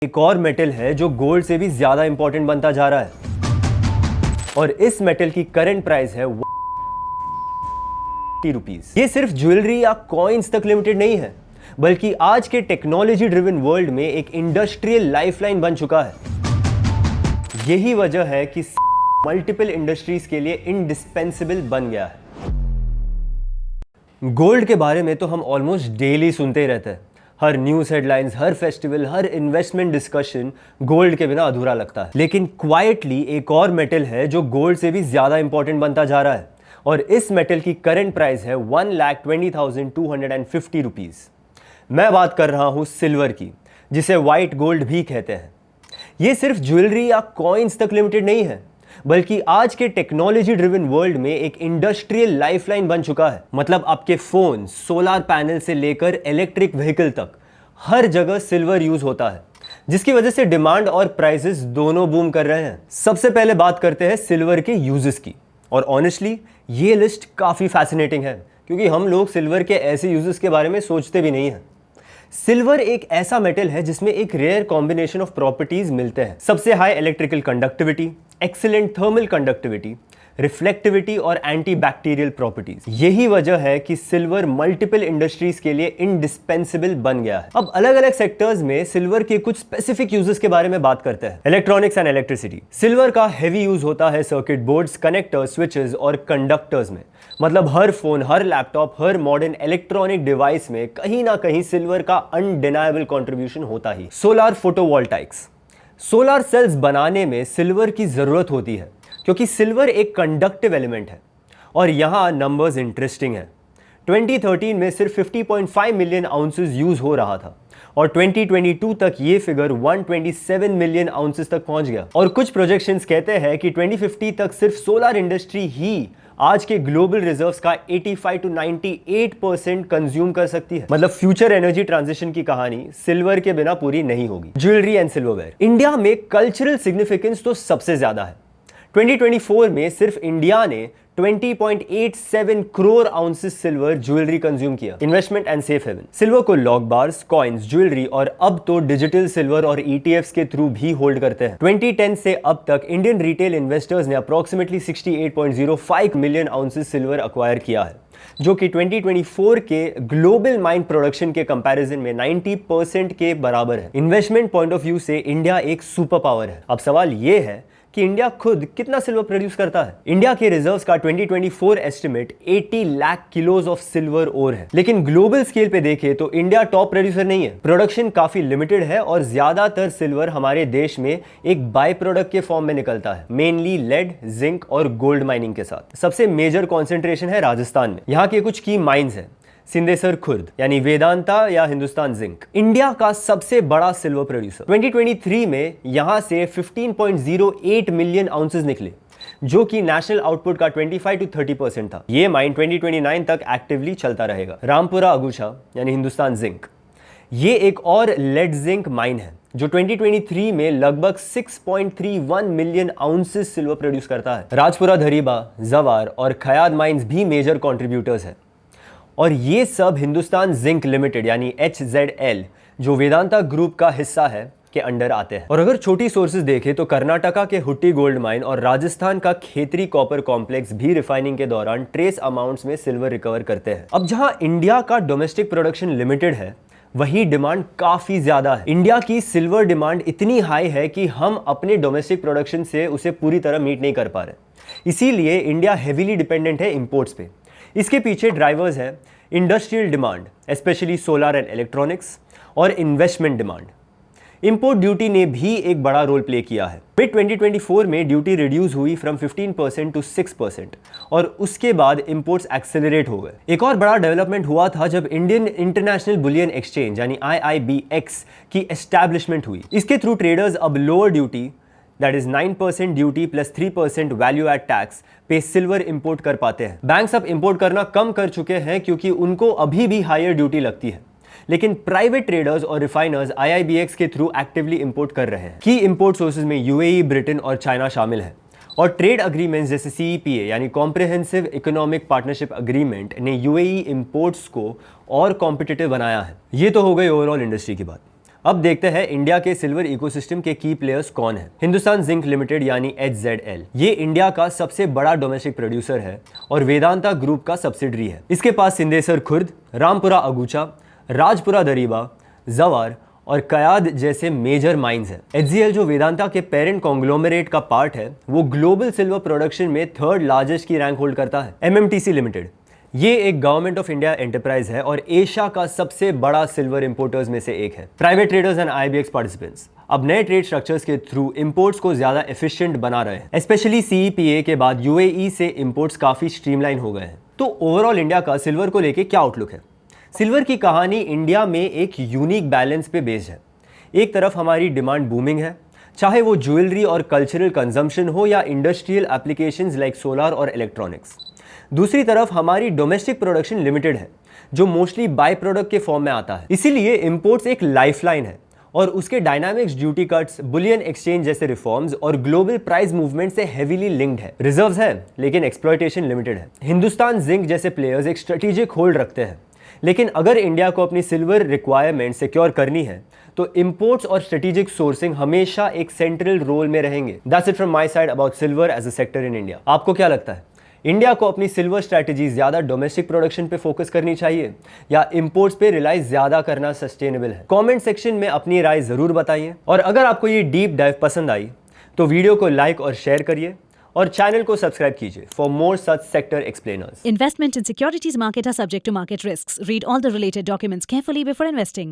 एक और मेटल है जो गोल्ड से भी ज्यादा इंपॉर्टेंट बनता जा रहा है और इस मेटल की करंट प्राइस है ₹150। ये सिर्फ ज्वेलरी या कॉइन्स तक लिमिटेड नहीं है, बल्कि आज के टेक्नोलॉजी ड्रिवन वर्ल्ड में एक इंडस्ट्रियल लाइफलाइन बन चुका है। यही वजह है कि मल्टीपल इंडस्ट्रीज के लिए इंडिस्पेंसिबल बन गया है। गोल्ड के बारे में तो हम ऑलमोस्ट डेली सुनते ही रहते हैं। हर न्यूज़ हेडलाइंस, हर फेस्टिवल, हर इन्वेस्टमेंट डिस्कशन गोल्ड के बिना अधूरा लगता है। लेकिन क्वाइटली एक और मेटल है जो गोल्ड से भी ज्यादा इंपॉर्टेंट बनता जा रहा है और इस मेटल की करंट प्राइस है ₹1,20,250। मैं बात कर रहा हूं सिल्वर की, जिसे व्हाइट गोल्ड भी कहते हैं। ये सिर्फ ज्वेलरी या कॉइन्स तक लिमिटेड नहीं है, बल्कि आज के टेक्नोलॉजी ड्रिवन वर्ल्ड में एक इंडस्ट्रियल लाइफलाइन बन चुका है। मतलब आपके फोन, सोलर पैनल से लेकर इलेक्ट्रिक व्हीकल तक हर जगह सिल्वर यूज होता है, जिसकी वजह से डिमांड और प्राइसेस दोनों बूम कर रहे हैं। सबसे पहले बात करते हैं सिल्वर के यूजेस की, और ऑनेस्टली ये लिस्ट काफी फैसिनेटिंग है क्योंकि हम लोग सिल्वर के ऐसे यूजेस के बारे में सोचते भी नहीं है। सिल्वर एक ऐसा मेटल है जिसमें एक रेयर कॉम्बिनेशन ऑफ प्रॉपर्टीज मिलते हैं। सबसे high electrical conductivity, excellent thermal conductivity, reflectivity और एंटी बैक्टीरियल प्रॉपर्टीज। यही वजह है कि सिल्वर मल्टीपल इंडस्ट्रीज के लिए इंडिस्पेंसिबल बन गया है। अब अलग अलग सेक्टर्स में सिल्वर के कुछ स्पेसिफिक यूजेस के बारे में बात करते हैं। Electronics and electricity. सिल्वर का हेवी यूज होता है सर्किट बोर्ड्स, कनेक्टर्स, स्विचेस और कंडक्टर्स में। मतलब हर फोन, हर लैपटॉप, हर मॉडर्न इलेक्ट्रॉनिक डिवाइस में कहीं ना कहीं सिल्वर का अनडिनायबल कंट्रीब्यूशन होता ही। सोलर फोटोवोल्टाइक्स। सोलर सेल्स बनाने में सिल्वर की जरूरत होती है क्योंकि सिल्वर एक कंडक्टिव एलिमेंट है। और यहां नंबर्स इंटरेस्टिंग है। 2013 में सिर्फ 50.5 मिलियन आउंसेस यूज हो रहा था और 2022 तक ये फिगर 127 मिलियन आउंसेस तक पहुंच गया। और कुछ प्रोजेक्शंस कहते हैं कि 2050 तक सिर्फ सोलर इंडस्ट्री ही आज के ग्लोबल रिजर्व्स का 85 to 98% कंज्यूम कर सकती है। मतलब फ्यूचर एनर्जी ट्रांजिशन की कहानी सिल्वर के बिना पूरी नहीं होगी। Jewellery and silverware. इंडिया में कल्चरल सिग्निफिकेंस तो सबसे ज्यादा है। 2024 में सिर्फ इंडिया ने 20.87 crore ounces silver jewellery consume किया। Investment and safe haven. Silver को लॉक बार्स, कॉइन्स, ज्वेलरी और अब तो डिजिटल सिल्वर और ETFs के थ्रू भी होल्ड करते हैं। 2010 से अब तक इंडियन रिटेल इन्वेस्टर्स ने approximately 68.05 million ounces silver acquire किया है, जो कि 2024 के ग्लोबल माइन प्रोडक्शन के कंपैरिजन में 90% के बराबर है। इन्वेस्टमेंट पॉइंट ऑफ व्यू से इंडिया एक सुपर पावर है। अब सवाल यह है कि इंडिया खुद कितना सिल्वर प्रोड्यूस करता है। इंडिया के रिजर्व्स का 2024 estimate 80 lakh kilos of silver ore है। लेकिन ग्लोबल स्केल पे देखें तो इंडिया टॉप प्रोड्यूसर नहीं है। प्रोडक्शन काफी लिमिटेड है और ज्यादातर सिल्वर हमारे देश में एक बाय प्रोडक्ट के फॉर्म में निकलता है, मेनली लेड, जिंक और गोल्ड माइनिंग के साथ। सबसे मेजर कॉन्सेंट्रेशन है राजस्थान में। यहाँ के कुछ की माइंस है। सिंदेसर खुर्द यानी वेदांता या हिंदुस्तान जिंक, इंडिया का सबसे बड़ा सिल्वर प्रोड्यूसर। 2023 में यहां से 15.08 मिलियन आउंसेस निकले, जो कि नेशनल आउटपुट का 25 to 30% था। ये माइन 2029 तक एक्टिवली चलता रहेगा। रामपुरा अगुछा यानी हिंदुस्तान जिंक, ये एक और लेड जिंक माइन है जो 2023 में लगभग 6.31 मिलियन आउंसेस सिल्वर प्रोड्यूस करता है। राजपुरा धरीबा, जवार और खयाद माइंस भी मेजर कॉन्ट्रीब्यूटर्स है और ये सब हिंदुस्तान जिंक लिमिटेड यानी HZL, जो वेदांता ग्रुप का हिस्सा है, के अंडर आते हैं। और अगर छोटी सोर्सेज देखें तो कर्नाटका के हुट्टी गोल्ड माइन और राजस्थान का खेतरी कॉपर कॉम्प्लेक्स भी रिफाइनिंग के दौरान ट्रेस अमाउंट्स में सिल्वर रिकवर करते हैं। अब जहां इंडिया का डोमेस्टिक प्रोडक्शन लिमिटेड है, वही डिमांड काफी ज्यादा है। इंडिया की सिल्वर डिमांड इतनी हाई है कि हम अपने डोमेस्टिक प्रोडक्शन से उसे पूरी तरह मीट नहीं कर पा रहे। इसीलिए इंडिया हेवीली डिपेंडेंट है इंपोर्ट्स पे। इसके पीछे ड्राइवर्स है industrial demand, specially solar and electronics, और इन्वेस्टमेंट डिमांड। इंपोर्ट ड्यूटी ने भी एक बड़ा रोल प्ले किया है। मिड 2024 में ड्यूटी रिड्यूस हुई फ्रॉम 15% to 6% और उसके बाद इंपोर्ट्स एक्सेलरेट हो गए। एक और बड़ा डेवलपमेंट हुआ था जब इंडियन इंटरनेशनल बुलियन एक्सचेंज यानी IIBX की एस्टैब्लिशमेंट हुई। इसके थ्रू ट्रेडर्स अब lower duty, that is 9% duty plus 3% value add tax पे सिल्वर इंपोर्ट कर पाते हैं। बैंक्स अब इंपोर्ट करना कम कर चुके हैं क्योंकि उनको अभी भी हायर ड्यूटी लगती है, लेकिन प्राइवेट ट्रेडर्स और रिफाइनर्स IIBX के थ्रू एक्टिवली इंपोर्ट कर रहे हैं। की इंपोर्ट सोर्सेज में UAE, ब्रिटेन और चाइना शामिल है और ट्रेड अग्रीमेंट्स जैसे CEPA यानी कॉम्प्रिहेंसिव इकोनॉमिक पार्टनरशिप अग्रीमेंट ने UAE इंपोर्ट्स को और कॉम्पिटिटिव बनाया है। ये तो हो गई ओवरऑल इंडस्ट्री की बात। अब देखते हैं इंडिया के सिल्वर इकोसिस्टम के की प्लेयर्स कौन हैं। हिंदुस्तान जिंक लिमिटेड यानी HZL, ये इंडिया का सबसे बड़ा डोमेस्टिक प्रोड्यूसर है और वेदांता ग्रुप का सब्सिडरी है। इसके पास सिंदेसर खुर्द, रामपुरा अगूचा, राजपुरा दरीबा, जवार और कयाद जैसे मेजर माइंस हैं। HZL जो वेदांता के पेरेंट कॉन्ग्लोमरेट का पार्ट है, वो ग्लोबल सिल्वर प्रोडक्शन में थर्ड लार्जेस्ट की रैंक होल्ड करता है। MMTC लिमिटेड, ये एक गवर्नमेंट ऑफ इंडिया एंटरप्राइज है और एशिया का सबसे बड़ा सिल्वर इंपोर्टर्स में से एक है। Private traders and IBX participants अब नए ट्रेड स्ट्रक्चर्स के थ्रू इंपोर्ट्स को ज्यादा एफिशिएंट बना रहे हैं। स्पेशली CEPA के बाद UAE से इंपोर्ट्स काफी स्ट्रीमलाइन हो गए हैं। तो ओवरऑल इंडिया का सिल्वर को लेके क्या आउटलुक है? सिल्वर की कहानी इंडिया में एक यूनिक बैलेंस पे बेस्ड है। एक तरफ हमारी डिमांड बूमिंग है, चाहे वो ज्वेलरी और कल्चरल कंजम्पशन हो या इंडस्ट्रियल एप्लीकेशंस लाइक सोलर और इलेक्ट्रॉनिक्स। दूसरी तरफ हमारी डोमेस्टिक प्रोडक्शन लिमिटेड है, जो मोस्टली बाय प्रोडक्ट के फॉर्म में आता है। इसीलिए इंपोर्ट्स एक लाइफलाइन है और उसके dynamics, duty cuts, bullion exchange जैसे रिफॉर्म्स और ग्लोबल प्राइस मूवमेंट से हेवीली लिंक्ड है। रिजर्व्स है लेकिन एक्सप्लॉयटेशन लिमिटेड है। हिंदुस्तान जिंक जैसे प्लेयर्स एक स्ट्रेटेजिक होल्ड रखते हैं, लेकिन अगर इंडिया को अपनी सिल्वर रिक्वायरमेंट सिक्योर करनी है तो इंपोर्ट्स और स्ट्रेटेजिक सोर्सिंग हमेशा एक सेंट्रल रोल में रहेंगे। That's it from my side about silver as a sector in India. आपको क्या लगता है, इंडिया को अपनी सिल्वर स्ट्रैटेजी ज्यादा डोमेस्टिक प्रोडक्शन पे फोकस करनी चाहिए या इंपोर्ट्स पे रिलाई ज्यादा करना सस्टेनेबल है? कमेंट सेक्शन में अपनी राय जरूर बताइए और अगर आपको ये डीप डाइव पसंद आई तो वीडियो को लाइक और शेयर करिए और चैनल को सब्सक्राइब कीजिए for more such sector explainers. Investment in securities market are subject to market risks. Read all the related documents carefully before investing.